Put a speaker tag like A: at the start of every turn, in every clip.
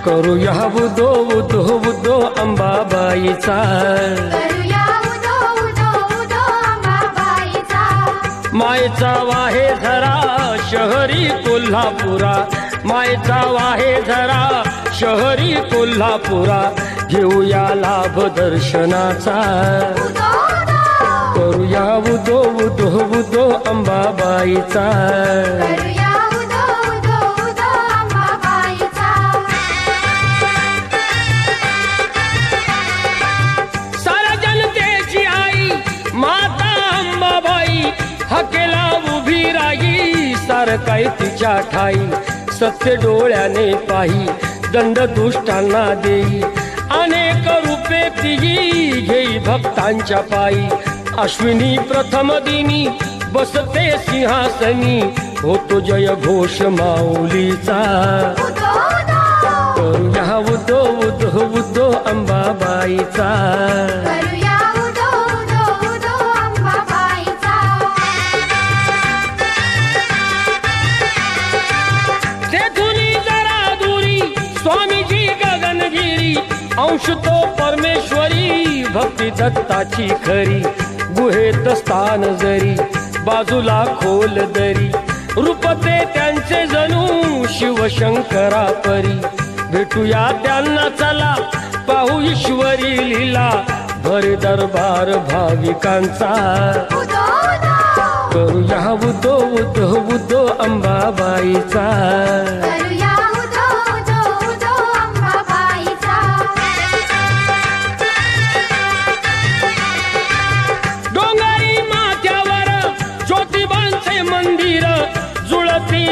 A: करूया उदो उदो उदो अंबाबाईचा, मायचा वाहे झरा शहरी कोल्हापुरा, मायचा वाहे झरा शहरी कोल्हापुरा, घेऊया लाभ दर्शनाचा, करूया उदो उदो उदो अंबाबाईचा. हकेला उभी राही सारकाय तिच्या ठाई, सत्य डोळ्याने पाही दंड दुष्टांना देई, अनेक रूपे तिही घेई भक्तांच्या पायी. अश्विनी प्रथम दिनी बसते सिंहासनी, होतो जय घोष माऊलीचा, करूया उदो उदो उदो अंबाबाईचा. स्वामीजी गगनगिरी अंश तो परमेश्वरी, भक्ती दत्ताची खरी, गुहेत स्थान जरी बाजूला खोल दरी, रूपते त्यांचे जणू शिवशंकरा परी. भेटूया त्यांना चला पाहू ईश्वरी लीला, भरे दरबार भाविकांचा, करूया उदो उदो उदो अंबाबाईचा.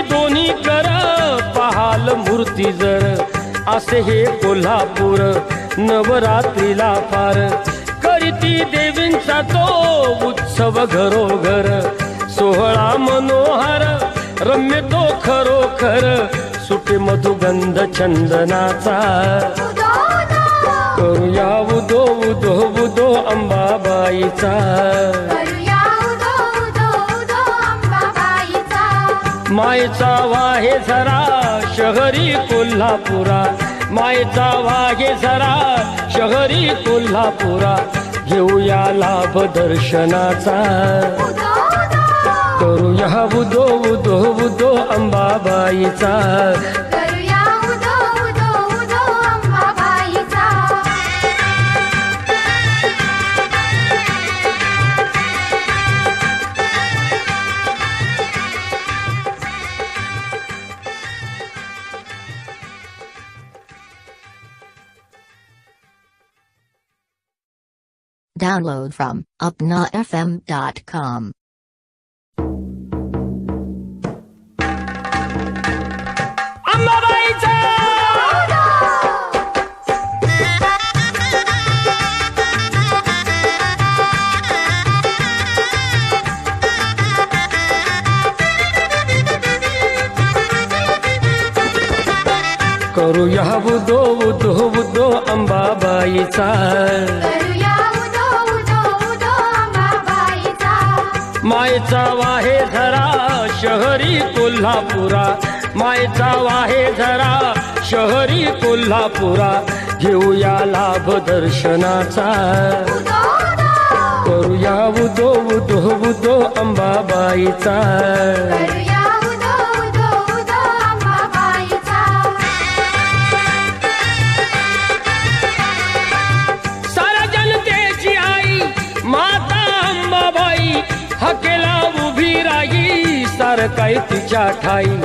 A: दोन्ही कर पहाल मूर्ती जर, असे हे कोल्हापूर नवरात्रीला पार, करीती देवींचा तो उत्सव घरोघर, सोहळा मनोहर रम्य तो खरोखर, सुटे मधुगंध चंदनाचा, करूया उदो उदो उदो अंबाबाईचा. मायचा वाहे झरा शहरी कोल्हापुरा, मायचा वाहे झरा शहरी कोल्हापुरा, घेऊया लाभ दर्शनाचा, करूया उदो उदो उदो अंबाबाईचा.
B: Download from upnafm.com.
A: अंबाबाईचा करूया उदो उदो उदो अंबाबाईचा, मायचा वाहे झरा शहरी कोल्हापुरा, मायचा वाहे झरा शहरी कोल्हापुरा, घेऊया लाभ दर्शनाचा, करूया उदो उदो उदो अंबाबाईचा. साऱ्या जनतेची आई माता अंबाबाई, हकेला उभी राही सारकाय तिच्या ठाई,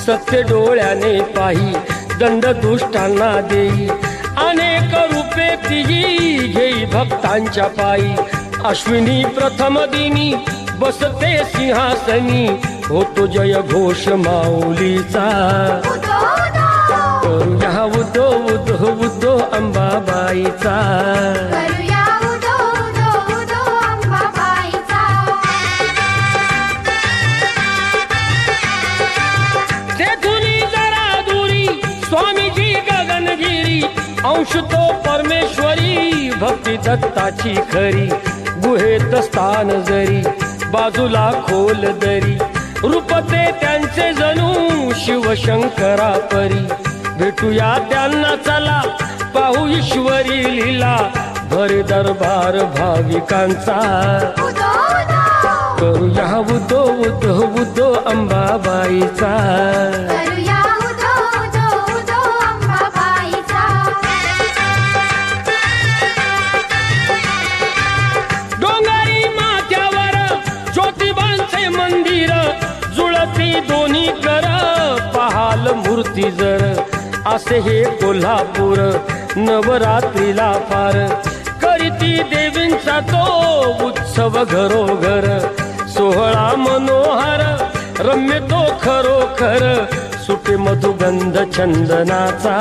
A: सत्य डोळ्याने पाही दंड दुष्टांना देई, अनेक रूपे तिही घेई भक्तांच्या पायी. अश्विनी प्रथम दिनी बसते सिंहासनी, होतो जय घोष माऊलीचा, करूया उदो उदो उदो अंबाबाईचा. स्वामीजी गगनगिरी अंश तो परमेश्वरी, भक्ती दत्ताची खरी, गुहेत स्थान जरी बाजूला खोल दरी, रूपते त्यांचे जणू शिवशंकरा परी. भेटूया त्यांना चला, पाहू ईश्वरी लीला, भरे दरबार भाविकांचा. करूया उदो उदो उदो अंबाबाईचा. डोंगरी माथ्यावर ज्योतिबांचे मंदिर, जुळती दोन्ही कर, पहाल मूर्ती जर. असे हे कोल्हापूर नवरात्रीला फार, करीती देवींचा तो उत्सव घरोघर. सोहळा मनोहर रम्य तो खरोखर, सुटे मधुगंध चंदनाचा.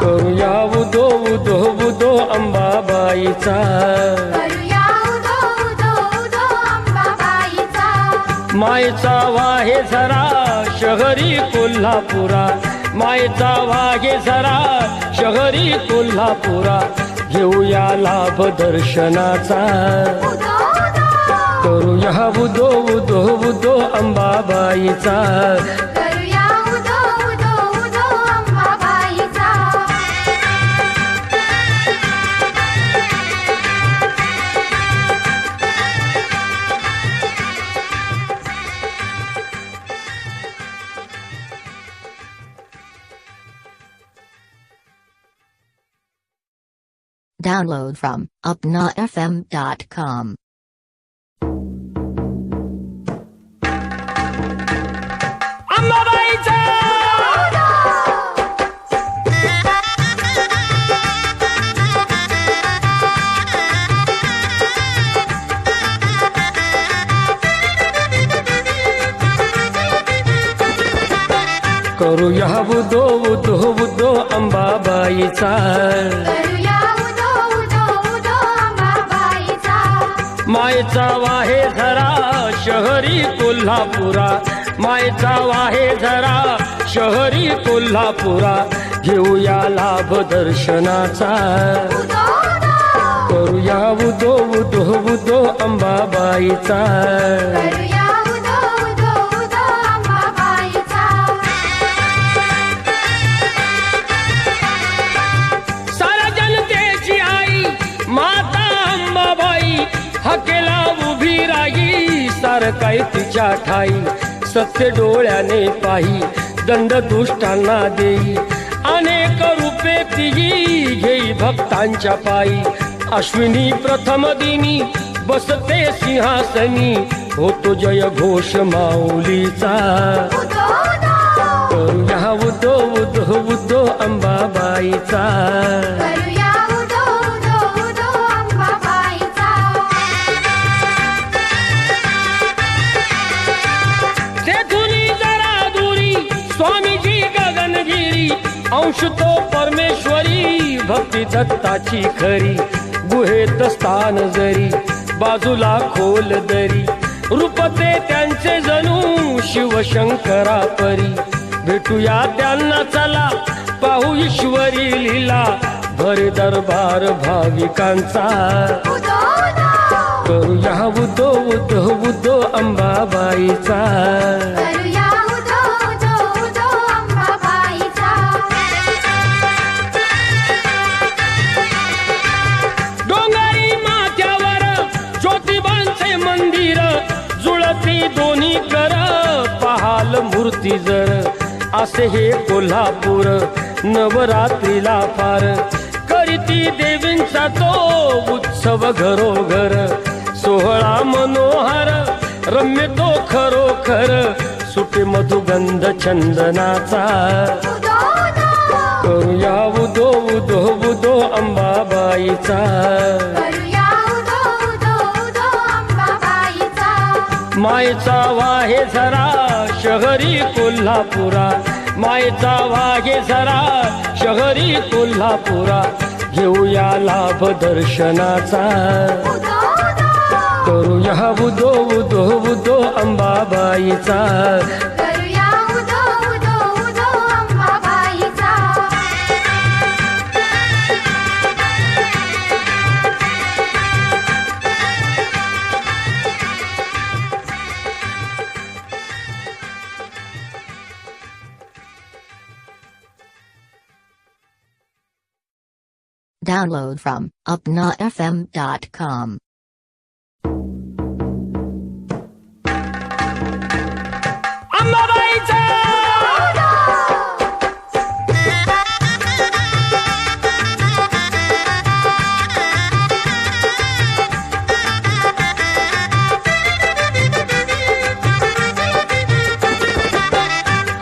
A: करूया उदो उदो उदो अंबाबाईचा. मायेचा वाहे झरा शहरी कोल्हापुरा, मायेचा वाहे झरा शहरी कोल्हापुरा. घेऊया लाभ दर्शनाचा. करूया उदो उदो उदो अंबाबाईचा.
B: Download from upnafm.com.
A: अंबाबाईचा. करूया उदो उदो उदो अंबाबाईचा. मायेचा वाहे झरा शहरी कोल्हापुरा, मायेचा वाहे झरा शहरी कोल्हापुरा. घेऊया लाभ दर्शनाचा. करूया उदो उदो उदो अंबाबाईचा. साऱ्या जनतेची आई माता अंबाबाई, हकेला उभी राही सारकाई तिच्या ठाई. सत्य डोळ्याने पाही दंड दुष्टांना देई, अनेक रूपे तिही घेई भक्तांच्या पायी. अश्विनी प्रथम दिनी बसते सिंहासनी, होतो जय घोष माऊलीचा. करूया उदो उदो उदो अंबाबाईचा. स्वामीजी गगनगिरी, अंश तो परमेश्वरी, भक्ती दत्ताची खरी. गुहेत स्थान जरी, बाजूला खोल दरी, रूपते त्यांचे जणू शिवशंकरा परी. भेटूया त्यांना चला, पाहू ईश्वरी लीला, भरे दरबार भाविकांचा. करूया उदो उदो उदो अंबाबाईचा. मंदिर जुळती दोन्ही कर, पहाल मूर्ती जर. असे हे कोल्हापूर नवरात्रीला फार, करीती देवींचा तो उत्सव घरोघर. सोहळा मनोहर रम्य तो खरोखर, सुटे मधुगंध चंदनाचा. करूया उदो उदो उदो अंबाबाईचा. मायेचा वाहे झरा शहरी कोल्हापुरा, मायेचा वाहे झरा शहरी कोल्हापुरा. घेऊया लाभ दर्शनाचा. करूया उदो उदो उदो अंबाबाईचा.
B: Download from upnafm.com.
A: अंबाबाईचा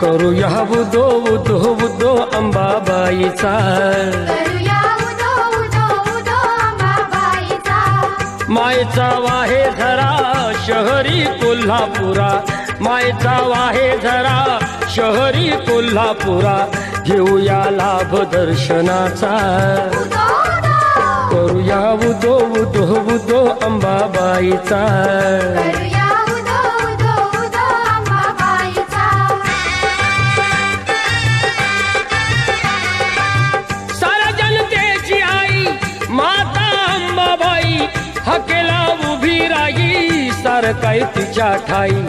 A: करूया उदो उदो उदो अंबाबाईचा
C: करूया उदो उदो उदो अंबाबाईचा
A: मायेचा वाहे झरा शहरी कोल्हापुरा मायेचा वाहे झरा शहरी कोल्हापुरा घेऊया लाभ दर्शनाचा
C: उदो उदो
A: करूया उदो उदो उदो अंबाबाईचा
C: करूया उदो उदो उदो अंबाबाईचा
A: साऱ्या जनतेची आई माता अंबाबाई हकेला उभी राही सारकाई तिच्या ठाई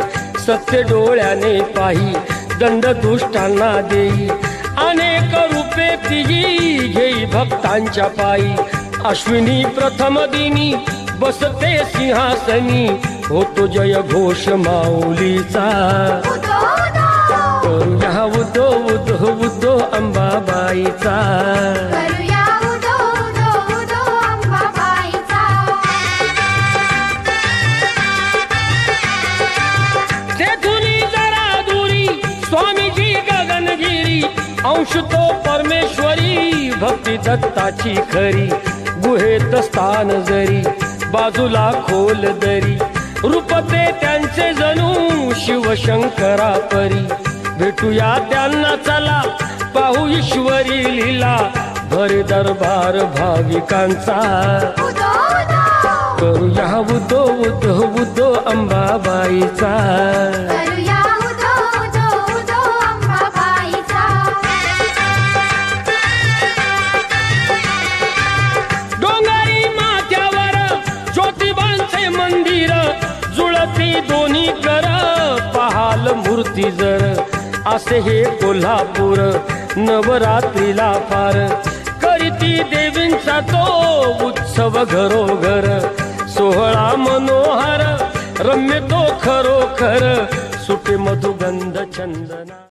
A: सत्य डोळ्याने पाही दंड दुष्टांना देई अनेक रूपे तिही घेई भक्तांच्या पायी अश्विनी प्रथम दिनी बसते सिंहासनी होतो जय घोष माऊलीचा
C: उदो उदो
A: करूया उदो उदो उदो अंबाबाईचा
C: करूया उदो उदो उदो अंबाबाईचा
A: तेथुनी जरा दुरी स्वामीजी गगनगिरी अंश तो परमेश्वरी भक्ती दत्ताची खरी गुहेत स्थान जरी बाजूला खोल दरी रूपते त्यांचे जणू शिवशंकरा परी भेटूया त्यांना चला पाहू ईश्वरी लीला भरे दरबार भाविकांचा
C: उदो उदो
A: करूया उदो उदो उदो अंबाबाईचा
C: करूया उदो उदो उदो अंबाबाईचा
A: डोंगरी माथ्यावर ज्योतिबांचे मंदिर जुळती दोन्ही कर पहाल मूर्ती जर असे हे कोल्हापूर नवरात्रीला फार करीती देवींचा तो उत्सव घरोघर सोहळा मनोहर रम्य तो खरोखर सुटे मधुगंध चंदना